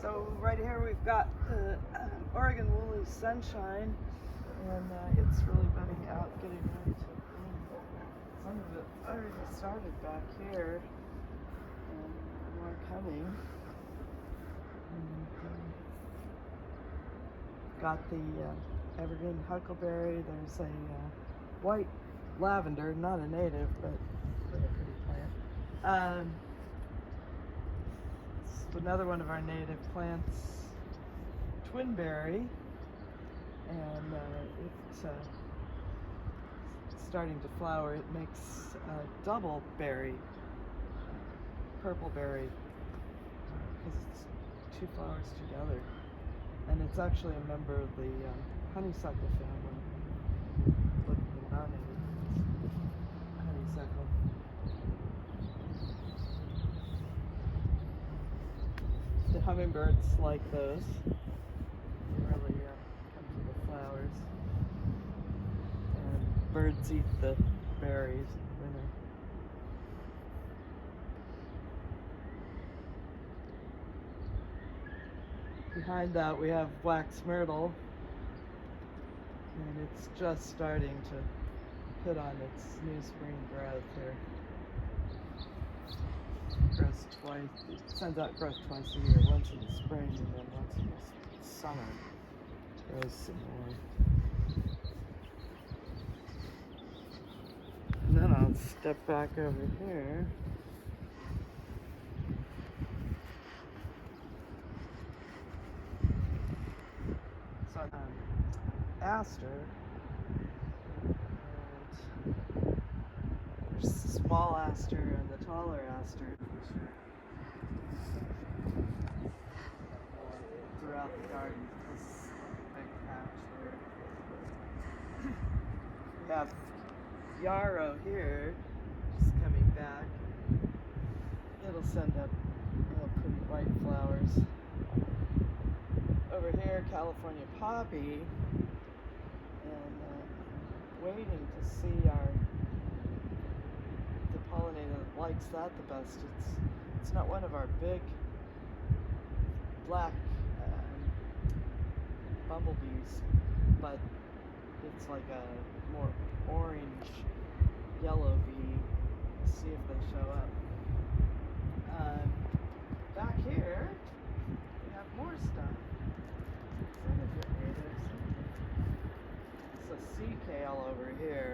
So right here we've got the Oregon Woolly Sunshine, and it's really budding out, getting ready to bloom. Some of it already started back here, and more coming. And, got the evergreen huckleberry. There's a white lavender, not a native, but a pretty plant. It's another one of our native plants, twinberry, and it's starting to flower. It makes a double berry, purple berry, because it's two flowers together. And it's actually a member of the honeysuckle family. Look at the non-native honeysuckle. The hummingbirds like those. They really come to the flowers. And birds eat the berries in the winter. Behind that we have wax myrtle, and it's just starting to put on its new spring growth here. Grows twice, it sends out growth twice a year, once in the spring and then once in the summer. Grows some more. And then I'll step back over here. Aster, and there's the small aster and the taller aster throughout the garden. This big patch there. We have yarrow here, just coming back. It'll send up real pretty white flowers. Over here, California poppy. Waiting to see the pollinator that likes that the best. It's not one of our big black bumblebees, but it's like a more orange yellow bee. Let's see if they show up. Back here we have more stuff. Some of it natives. A sea kale over here.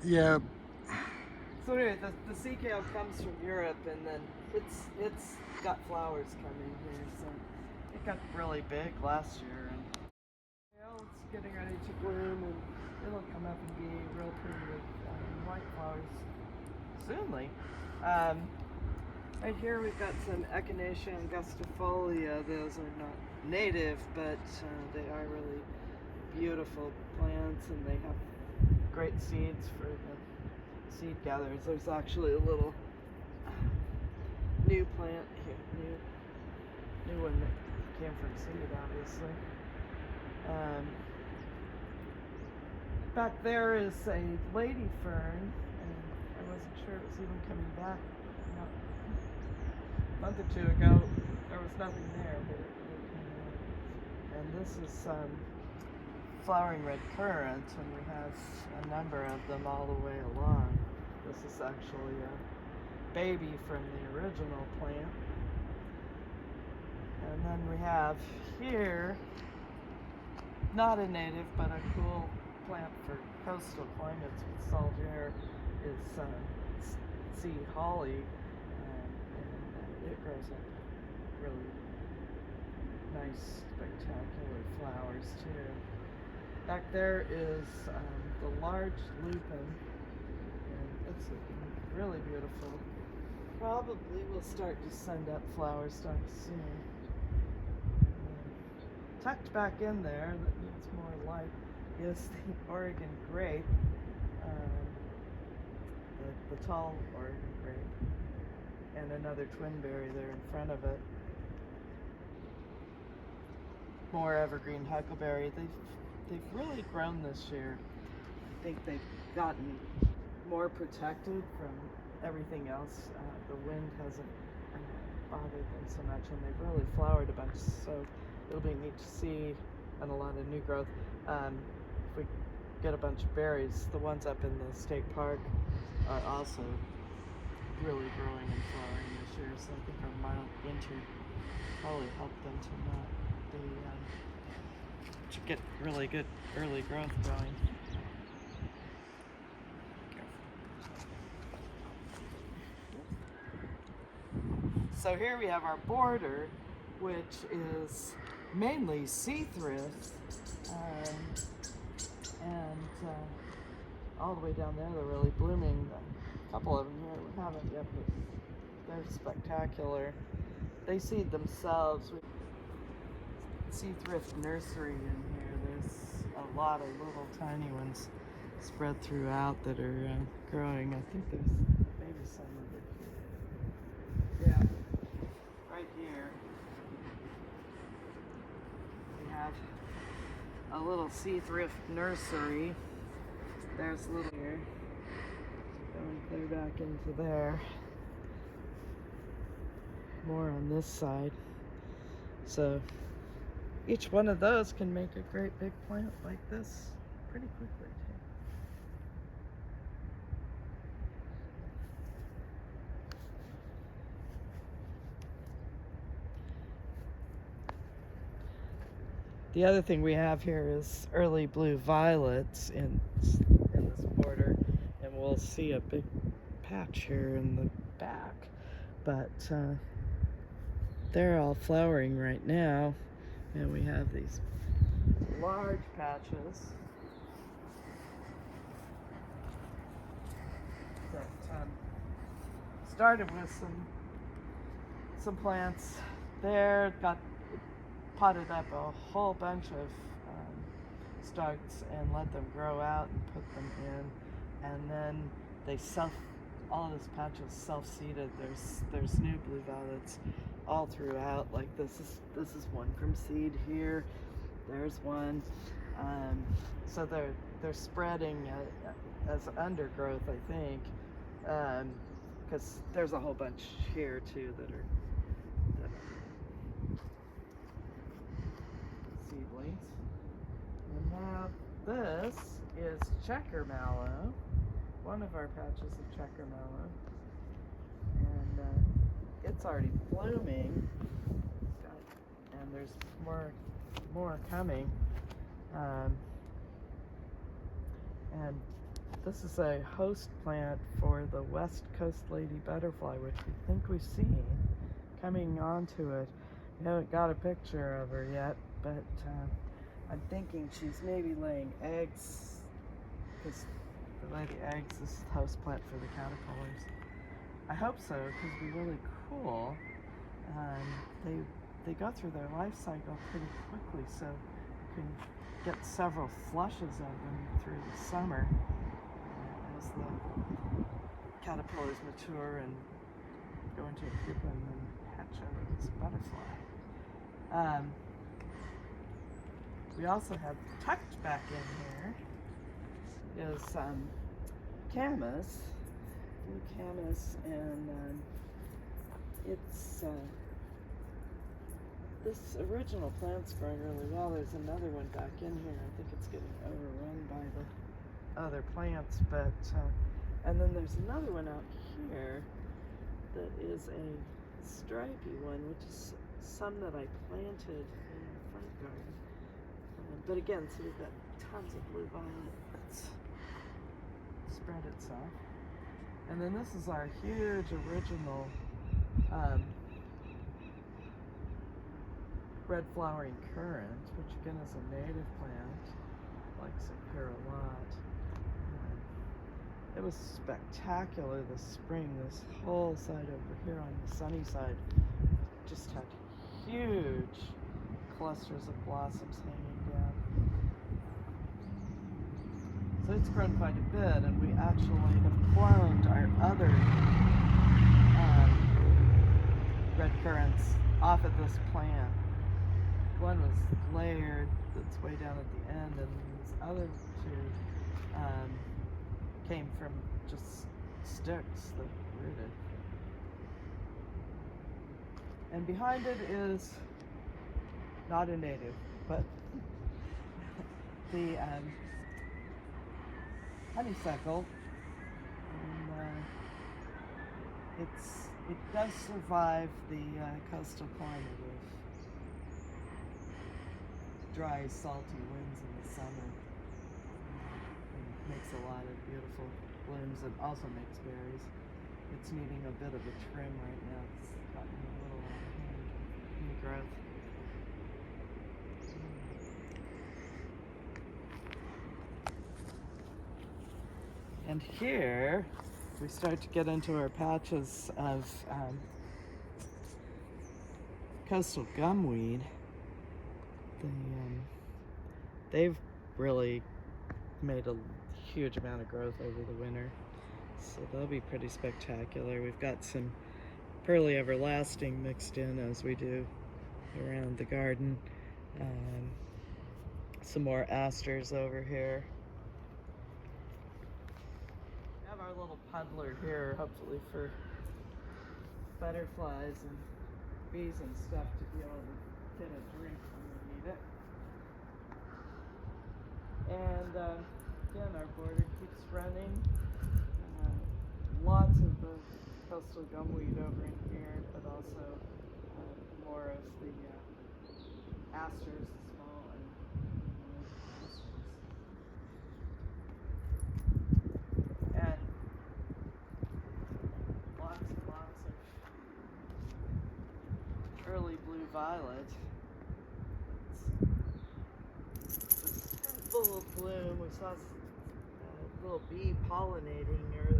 Yeah. So anyway, the sea kale comes from Europe, and then it's got flowers coming here. So it got really big last year, and it's getting ready to bloom, and it'll come up and be real pretty with white flowers soonly. Right here we've got some Echinacea angustifolia. Those are not native, but they are really beautiful plants, and they have great seeds for the seed gatherers. There's actually a little new plant here, new one that came from seed, obviously. Back there is a lady fern, and I wasn't sure it was even coming back. A month or two ago, there was nothing there, but it really came out. And this is flowering red currant, and we have a number of them all the way along. This is actually a baby from the original plant. And then we have here, not a native, but a cool plant for coastal climates with salt air, is sea holly, and it grows up really nice, spectacular flowers too. Back there is the large lupin, and it's looking really beautiful. Probably will start to send up flowers soon. Tucked back in there, that needs more light, is the Oregon grape, the tall Oregon grape, and another twinberry there in front of it. More evergreen huckleberry. They've really grown this year. I think they've gotten more protected from everything else. The wind hasn't bothered them so much, and they've really flowered a bunch, so it'll be neat to see, and a lot of new growth. If we get a bunch of berries, the ones up in the state park are also really growing and flowering this year, so I think our mild winter probably helped them to not be to get really good early growth going. So here we have our border, which is mainly sea thrift, and all the way down there they're really blooming. A couple of them here we haven't yet, but they're spectacular. They seed themselves. Sea thrift nursery in here. There's a lot of little tiny ones spread throughout that are growing. I think there's maybe some over here. Yeah, right here we have a little sea thrift nursery. There's a little here. Going clear back into there. More on this side. So each one of those can make a great big plant like this pretty quickly too. The other thing we have here is early blue violets in this border, and we'll see a big patch here in the back, but they're all flowering right now, and we have these large patches that started with some plants there, got potted up a whole bunch of starts and let them grow out and put them in, and then they all of this patch is self-seeded. There's new blue violets all throughout. Like this is one from seed here. There's one. So they're spreading as undergrowth, I think, because there's a whole bunch here too that are seedlings. And now this is checker mallow, one of our patches of checker mallow, and it's already blooming, and there's more coming, and this is a host plant for the West Coast Lady Butterfly, which we think we've seen coming onto it. We haven't got a picture of her yet, but I'm thinking she's maybe laying eggs, because the lady eggs is the host plant for the caterpillars. I hope so, because it'd be really cool. They go through their life cycle pretty quickly, so you can get several flushes of them through the summer as the caterpillars mature and go into a pupa and then hatch out of this butterfly. We also have tucked back in here is camas, blue camas, and it's this original plant's growing really well. There's another one back in here. I think it's getting overrun by the other plants, but and then there's another one out here that is a stripy one, which is some that I planted in the front garden. But again, so we've got tons of blue violet that's spread itself. And then this is our huge original red flowering currant, which again is a native plant. Likes it here a lot. It was spectacular this spring. This whole side over here on the sunny side just had huge clusters of blossoms hanging down. So it's grown quite a bit, and we actually have cloned our other red currants off of this plant. One was layered, that's way down at the end, and these other two came from just sticks that rooted. And behind it is not a native, but the honeysuckle. And it does survive the coastal climate of dry, salty winds in the summer. And makes a lot of beautiful blooms. It also makes berries. It's needing a bit of a trim right now. It's gotten a little out of hand in growth. And here we start to get into our patches of coastal gumweed. They've really made a huge amount of growth over the winter, so they'll be pretty spectacular. We've got some pearly everlasting mixed in, as we do around the garden. Some more asters over here. We have our little puddler here, hopefully for butterflies and bees and stuff to be able to get a drink when they need it. And again, our border keeps running. Lots of the coastal gumweed over in here, but also more of the asters, the small and asters. And lots and lots of early blue violet. It's full of bloom. We saw a little bee pollinating or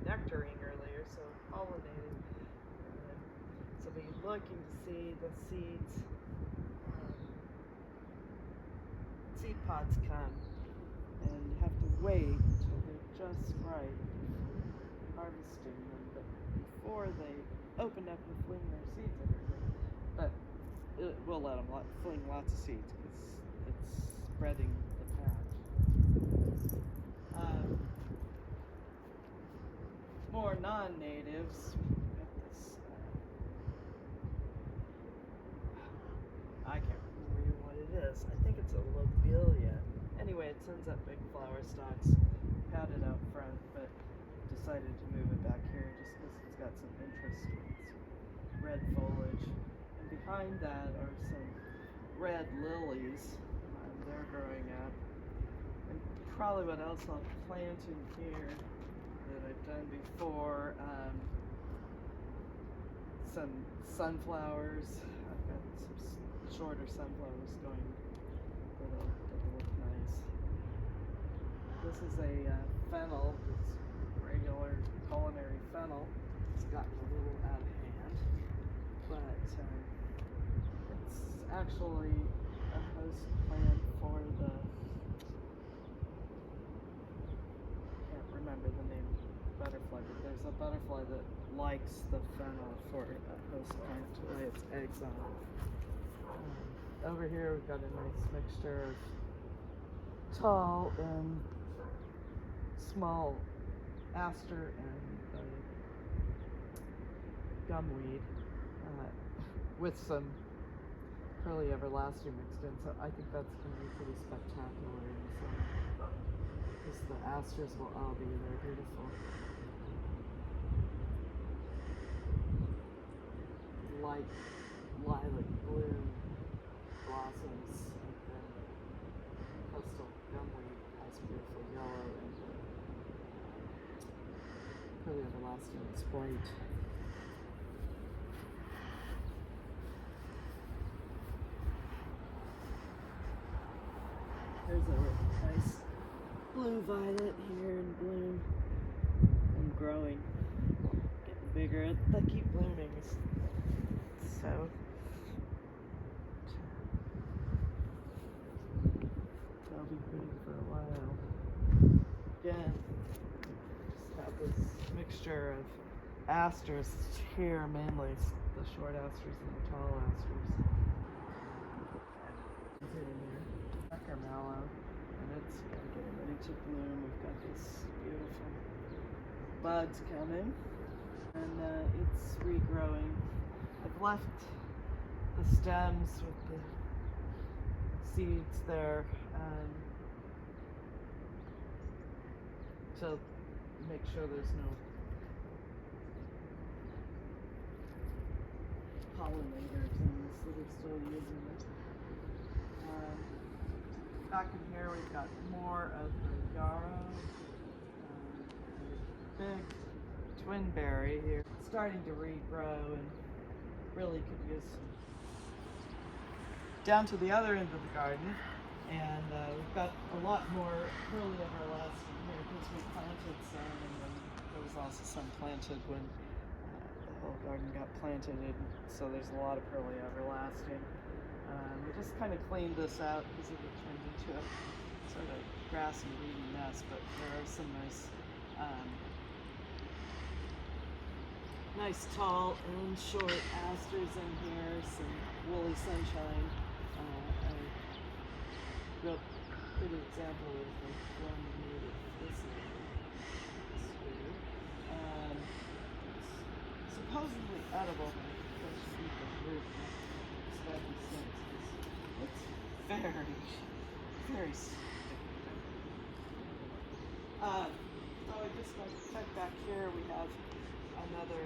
nectaring earlier, so pollinating. So be looking to see the seeds, seed pods come, and you have to wait until they're just right before harvesting them, but before they open up and fling their seeds everywhere. But we'll let them fling lots of seeds because it's spreading the patch. More non-natives. Got this. I can't remember what it is. I think it's a lobelia. Anyway, it sends up big flower stalks. Had it out front, but decided to move it back here just because it's got some interest with its red foliage. And behind that are some red lilies. They're growing up. And probably what else I'll plant in here that I've done before, some sunflowers. I've got some shorter sunflowers going that'll look nice. This is a fennel. It's regular culinary fennel. It's gotten a little out of hand, but it's actually a host plant for the, can't remember the name of the butterfly, but there's a butterfly that likes the fennel for a host plant to lay its eggs on. Over here we've got a nice mixture of tall and small aster and gumweed with some pearly everlasting mixed in, so I think that's going to be pretty spectacular in the summer because the asters will all be there, beautiful. Light lilac blue blossoms, and then coastal gumweed has beautiful yellow, and pearly everlasting is white. There's a nice blue violet here in bloom and growing, getting bigger. They keep blooming, so they'll be pretty for a while. Again, just have this mixture of asters here, mainly the short asters and the tall asters. Mallow, and it's getting ready to bloom. We've got this beautiful buds coming, and it's regrowing I've left the stems with the seeds there to make sure there's no pollinators in this that are still using it. Back in here we've got more of the yarrow, a big twin berry here, starting to regrow and really could use some. Down to the other end of the garden, and we've got a lot more pearly everlasting here because we planted some, and then there was also some planted when the whole garden got planted, and so there's a lot of pearly everlasting. We just kind of cleaned this out because it had turned into a sort of grassy, weedy mess, but there are some nice tall and short asters in here, some woolly sunshine. A real pretty example of the one we made of this year. It's supposedly edible, but I should eat the root. Spiky sense. It's very sticky. Oh, I just want to check back here. We have another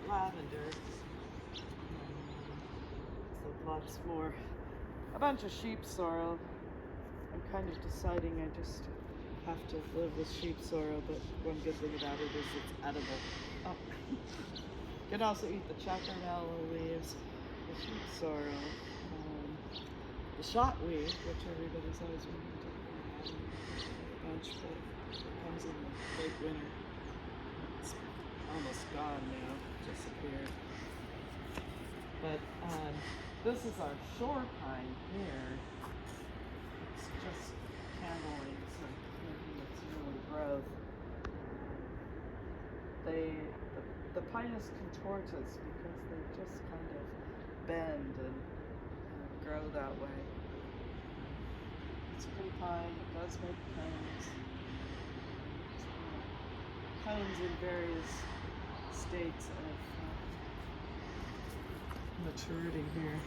lavender. So lots more. A bunch of sheep sorrel. I'm kind of deciding I just have to live with sheep sorrel, but one good thing about it is it's edible. Oh. You can also eat the chocolate aloe leaves, the sheep sorrel, the shotweed, which everybody's always wanting to have a bunch, but it comes in the late winter. It's almost gone now, disappeared. But this is our shore pine here. It's just handling, so making its early growth. The Pinus contortus, because they just kind of bend and grow that way. It's a pretty pine. It does make cones. Cones in various states of maturity here.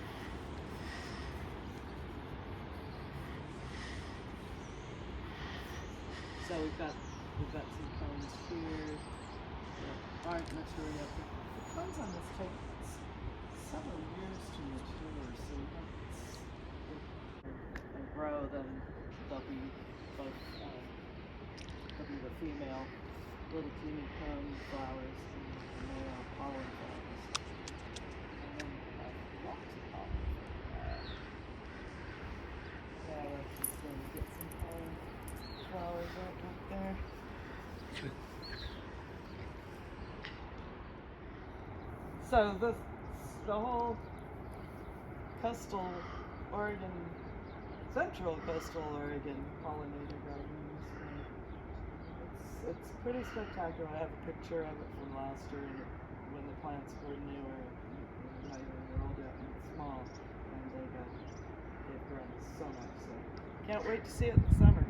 So we've got some cones here that aren't mature yet. The cones on this take several years to mature, so and grow, then they'll be both there'll be the female little teeny cone flowers and the male pollen flowers. And then we have lots of pollen. Yeah, let's just go and get some pollen flowers right back there. So the whole coastal Oregon, central coastal Oregon pollinator garden it's pretty spectacular. I have a picture of it from last year when the plants were newer, not even rolled yet and small, and they've grown so much. So can't wait to see it in the summer.